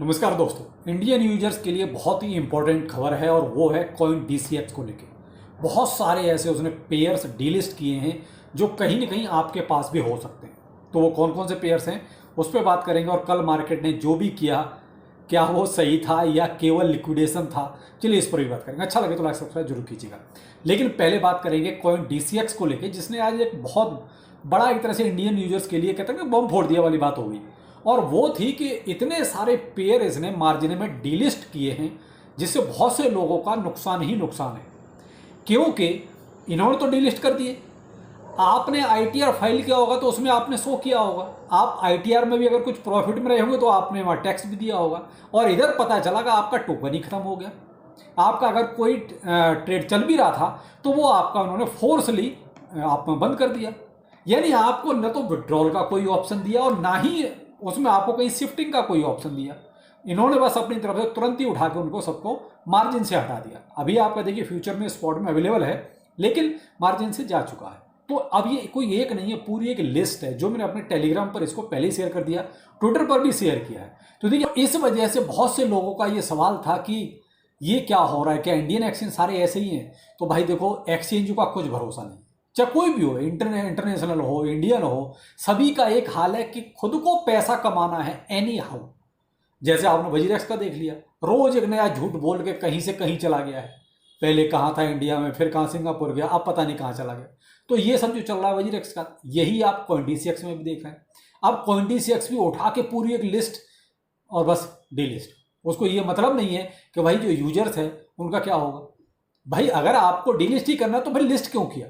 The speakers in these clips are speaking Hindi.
नमस्कार दोस्तों, इंडियन यूजर्स के लिए बहुत ही इंपॉर्टेंट खबर है और वो है कॉइन DCX को लेके। बहुत सारे ऐसे उसने पेयर्स डीलिस्ट किए हैं जो कहीं ना कहीं आपके पास भी हो सकते हैं। तो वो कौन कौन से पेयर्स हैं उस पर बात करेंगे और कल मार्केट ने जो भी किया क्या वो सही था या केवल लिक्विडेशन था, चलिए इस पर भी बात करेंगे। अच्छा लगे तो लाइक सब्सक्राइब जरूर कीजिएगा। लेकिन पहले बात करेंगे कॉइन DCX को लेकर, जिसने आज एक बहुत बड़ा एक तरह से इंडियन यूजर्स के लिए कहते हैं ना बम फोड़ दिया वाली बात हो गई। और वो थी कि इतने सारे पेयर इसने मार्जिन में डीलिस्ट किए हैं जिससे बहुत से लोगों का नुकसान ही नुकसान है, क्योंकि इन्होंने तो डीलिस्ट कर दिए। आपने ITR फाइल किया होगा तो उसमें आपने शो किया होगा, आप ITR में भी अगर कुछ प्रॉफिट में रहे होंगे तो आपने वहाँ टैक्स भी दिया होगा, और इधर पता चला कि आपका टोकन ही खत्म हो गया। आपका अगर कोई ट्रेड चल भी रहा था तो वो आपका उन्होंने फोर्सली आप बंद कर दिया। यानी आपको न तो विड्रॉल का कोई ऑप्शन दिया और ना ही उसमें आपको कहीं शिफ्टिंग का कोई ऑप्शन दिया। इन्होंने बस अपनी तरफ से तुरंत ही उठा के उनको सबको मार्जिन से हटा दिया। अभी आपका देखिए फ्यूचर में स्पॉट में अवेलेबल है लेकिन मार्जिन से जा चुका है। तो अब ये कोई एक नहीं है, पूरी एक लिस्ट है जो मैंने अपने टेलीग्राम पर इसको पहले ही शेयर कर दिया, ट्विटर पर भी शेयर किया है। तो देखिए इस वजह से बहुत से लोगों का ये सवाल था कि ये क्या हो रहा है, क्या इंडियन एक्सचेंज सारे ऐसे ही हैं। तो भाई देखो, एक्सचेंज का कुछ भरोसा नहीं, चाहे कोई भी हो, इंटरनेशनल हो, इंडियन हो, सभी का एक हाल है कि खुद को पैसा कमाना है एनी हाउ। जैसे आपने वजीरेक्स का देख लिया, रोज एक नया झूठ बोल के कहीं से कहीं चला गया है। पहले कहाँ था इंडिया में, फिर कहाँ सिंगापुर गया, अब पता नहीं कहाँ चला गया। तो ये सब जो चल रहा है वजीरेक्स का, यही आप कॉइन DCX में भी देख रहे हैं। अब कॉइन DCX भी उठा के पूरी एक लिस्ट और बस डीलिस्ट। उसको ये मतलब नहीं है कि भाई जो यूजर्स है उनका क्या होगा। भाई अगर आपको डीलिस्ट ही करना है तो भाई लिस्ट क्यों किया।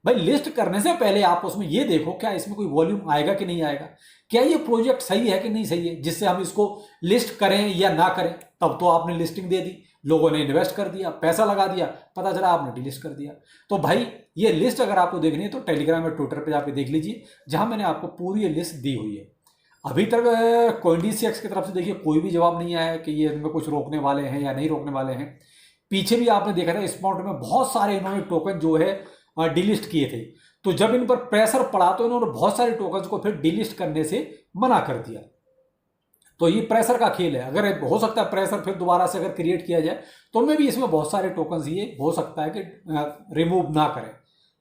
भाई लिस्ट करने से पहले आप उसमें ये देखो क्या इसमें कोई वॉल्यूम आएगा कि नहीं आएगा, क्या ये प्रोजेक्ट सही है कि नहीं सही है, जिससे हम इसको लिस्ट करें या ना करें। तब तो आपने लिस्टिंग दे दी, लोगों ने इन्वेस्ट कर दिया, पैसा लगा दिया, पता चला आपने डिलिस्ट कर दिया। तो भाई ये लिस्ट अगर आपको देखनी है तो टेलीग्राम या ट्विटर पर जाकर देख लीजिए, जहां मैंने आपको पूरी ये लिस्ट दी हुई है। अभी तक कॉइन DCX की तरफ से देखिए कोई भी जवाब नहीं आया कि ये इनमें कुछ रोकने वाले हैं या नहीं रोकने वाले हैं। पीछे भी आपने देखा था स्पॉट में बहुत सारे इन्होंने टोकन जो है डिलिस्ट किए थे। तो जब इन पर प्रेशर पड़ा तो इन्होंने बहुत सारे टोकन्स को फिर डिलिस्ट करने से मना कर दिया। तो ये प्रेशर का खेल है। अगर हो सकता है प्रेशर फिर दोबारा से अगर क्रिएट किया जाए तो मैं भी इसमें बहुत सारे टोकन्स ये हो सकता है कि रिमूव ना करें।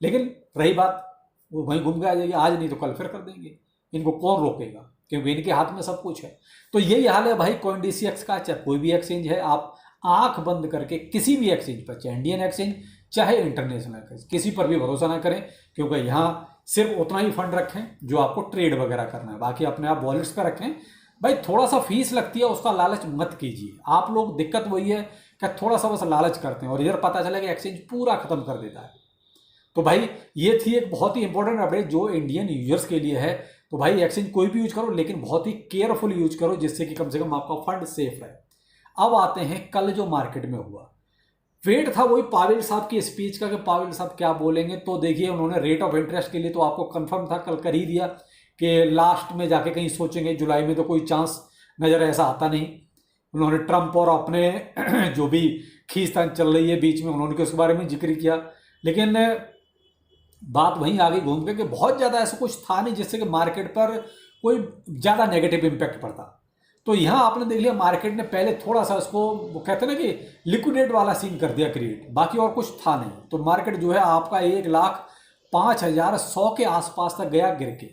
लेकिन रही बात, वो वहीं घूम के आ जाएगी, आज नहीं तो कल फिर कर देंगे। इनको कौन रोकेगा, क्योंकि इनके हाथ में सब कुछ है। तो यही हाल है भाई कॉइन DCX का। चाहे कोई भी एक्सचेंज है, आप आंख बंद करके किसी भी एक्सचेंज पर, चाहे इंडियन एक्सचेंज चाहे इंटरनेशनल एक्सचेंज, किसी पर भी भरोसा ना करें, क्योंकि यहाँ सिर्फ उतना ही फंड रखें जो आपको ट्रेड वगैरह करना है, बाकी अपने आप वॉलेट्स पर रखें। भाई थोड़ा सा फीस लगती है, उसका लालच मत कीजिए। आप लोग दिक्कत वही है कि थोड़ा सा बस लालच करते हैं और इधर पता चला कि एक्सचेंज पूरा खत्म कर देता है। तो भाई ये थी एक बहुत ही इंपॉर्टेंट अपडेट जो इंडियन यूजर्स के लिए है। तो भाई एक्सचेंज कोई भी यूज करो लेकिन बहुत ही केयरफुल यूज करो, जिससे कि कम से कम आपका फंड सेफ रहे। अब आते हैं कल जो मार्केट में हुआ। वेट था वही पावेल साहब की स्पीच का कि पावेल साहब क्या बोलेंगे। तो देखिए उन्होंने रेट ऑफ इंटरेस्ट के लिए तो आपको कंफर्म था, कल कर ही दिया कि लास्ट में जाके कहीं सोचेंगे, जुलाई में तो कोई चांस नज़र ऐसा आता नहीं। उन्होंने ट्रंप और अपने जो भी खींचतान चल रही है बीच में, उन्होंने उसके बारे में जिक्र किया। लेकिन बात वहीं आगे घूम के कि बहुत ज़्यादा ऐसा कुछ था नहीं जिससे कि मार्केट पर कोई ज़्यादा नेगेटिव इम्पैक्ट पड़ता। तो यहाँ आपने देख लिया मार्केट ने पहले थोड़ा सा उसको, वो कहते हैं ना कि लिक्विडेट वाला सीन कर दिया क्रिएट, बाकी और कुछ था नहीं। तो मार्केट जो है आपका 1,05,100 के आसपास तक गया गिर के,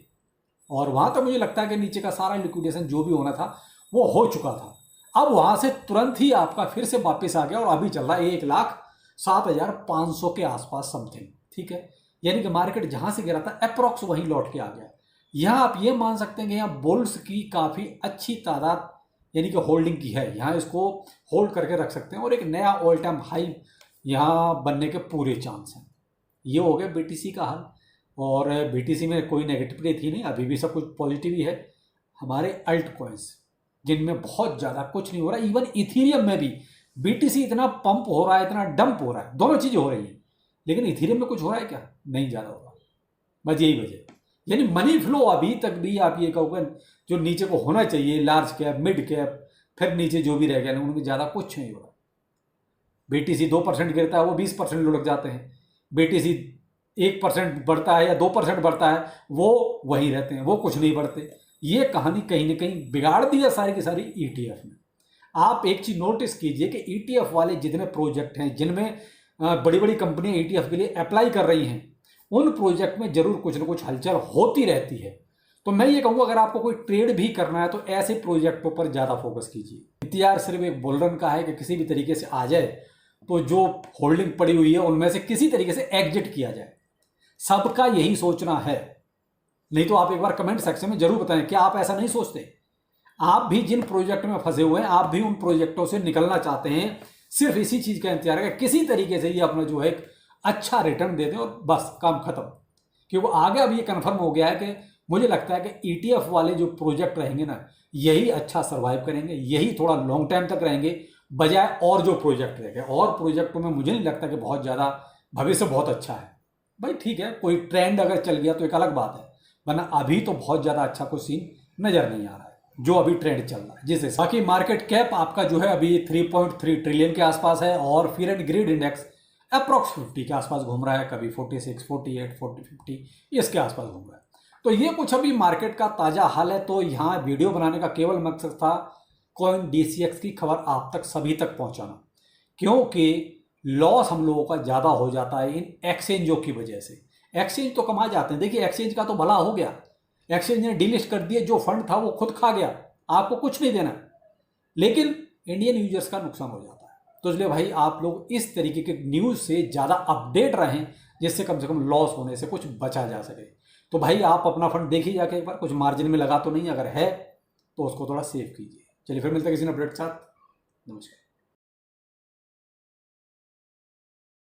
और वहाँ तक मुझे लगता है कि नीचे का सारा लिक्विडेशन जो भी होना था वो हो चुका था। अब वहाँ से तुरंत ही आपका फिर से वापस आ गया और अभी चल रहा है 1,07,500 के आसपास समथिंग। ठीक है, यानी कि मार्केट जहाँ से गिरा था अप्रॉक्स वहीं लौट के आ गया। यहाँ आप ये मान सकते हैं कि यहाँ बुल्स की काफ़ी अच्छी तादाद यानी कि होल्डिंग की है, यहाँ इसको होल्ड करके रख सकते हैं और एक नया ऑल टाइम हाई यहाँ बनने के पूरे चांस हैं। ये हो गया BTC का हाल, और BTC में कोई नेगेटिविटी थी नहीं, अभी भी सब कुछ पॉजिटिव ही है। हमारे अल्ट कॉइन्स जिनमें बहुत ज़्यादा कुछ नहीं हो रहा, इवन इथीरियम में भी BTC इतना पंप हो रहा है, इतना डंप हो रहा है, दोनों चीज़ें हो रही हैं। लेकिन इथीरियम में कुछ हो रहा है क्या? नहीं ज़्यादा हो रहा। बस यही वजह, यानी मनी फ्लो अभी तक भी आप ये कहोगे जो नीचे को होना चाहिए, लार्ज कैप, मिड कैप, फिर नीचे जो भी रह गया उनमें ज़्यादा कुछ नहीं हो रहा। BTC 2% गिरता है वो 20% लुढ़क जाते हैं, BTC 1% बढ़ता है या 2% बढ़ता है वो वहीं रहते हैं, वो कुछ नहीं बढ़ते। ये कहानी कहीं ना कहीं बिगाड़ दी है सारी की सारी ETF ने। आप एक चीज नोटिस कीजिए कि ईटीएफ वाले जितने प्रोजेक्ट हैं जिनमें बड़ी बड़ी कंपनियां ईटीएफ के लिए अप्लाई कर रही हैं, उन प्रोजेक्ट में जरूर कुछ ना कुछ हलचल होती रहती है। तो मैं ये कहूँगा अगर आपको कोई ट्रेड भी करना है तो ऐसे प्रोजेक्टों पर ज़्यादा फोकस कीजिए। इंतजार सिर्फ एक बुलरन का है कि किसी भी तरीके से आ जाए तो जो होल्डिंग पड़ी हुई है उनमें से किसी तरीके से एग्जिट किया जाए। सबका यही सोचना है। नहीं तो आप एक बार कमेंट सेक्शन में जरूर बताएं क्या आप ऐसा नहीं सोचते। आप भी जिन प्रोजेक्ट में फंसे हुए हैं, आप भी उन प्रोजेक्टों से निकलना चाहते हैं, सिर्फ इसी चीज का इंतजार है किसी तरीके से ये अपना जो है एक अच्छा रिटर्न दे दें और बस काम खत्म। क्योंकि आगे अब ये कंफर्म हो गया है कि मुझे लगता है कि ईटीएफ वाले जो प्रोजेक्ट रहेंगे ना, यही अच्छा सर्वाइव करेंगे, यही थोड़ा लॉन्ग टाइम तक रहेंगे, बजाय और जो प्रोजेक्ट रहेंगे। और प्रोजेक्टों में मुझे नहीं लगता कि बहुत ज़्यादा भविष्य बहुत अच्छा है। भाई ठीक है, कोई ट्रेंड अगर चल गया तो एक अलग बात है, वरना अभी तो बहुत ज़्यादा अच्छा कोई सीन नज़र नहीं आ रहा है जो अभी ट्रेंड चल रहा है। जिससे बाकी मार्केट कैप आपका जो है अभी 3.3 ट्रिलियन के आसपास है और fear and greed index approx 50 के आसपास घूम रहा है, कभी 46, 48, 40, 50 इसके आसपास घूम रहा है। तो ये कुछ अभी मार्केट का ताज़ा हाल है। तो यहाँ वीडियो बनाने का केवल मकसद था कॉइन डीसीएक्स की खबर आप तक सभी तक पहुँचाना, क्योंकि लॉस हम लोगों का ज़्यादा हो जाता है इन एक्सचेंजों की वजह से। एक्सचेंज तो कमा जाते हैं, देखिए एक्सचेंज का तो भला हो गया, एक्सचेंज ने डिलिस्ट कर दिए, जो फंड था वो खुद खा गया, आपको कुछ नहीं देना, लेकिन इंडियन यूजर्स का नुकसान हो जाता है। तो इसलिए भाई आप लोग इस तरीके के न्यूज़ से ज़्यादा अपडेट रहें, जिससे कम से कम लॉस होने से कुछ बचा जा सके। तो भाई आप अपना फंड देखिए जाके एक बार, कुछ मार्जिन में लगा तो नहीं, अगर है तो उसको थोड़ा सेव कीजिए। चलिए फिर मिलते हैं किसी अपडेट के साथ। नमस्कार।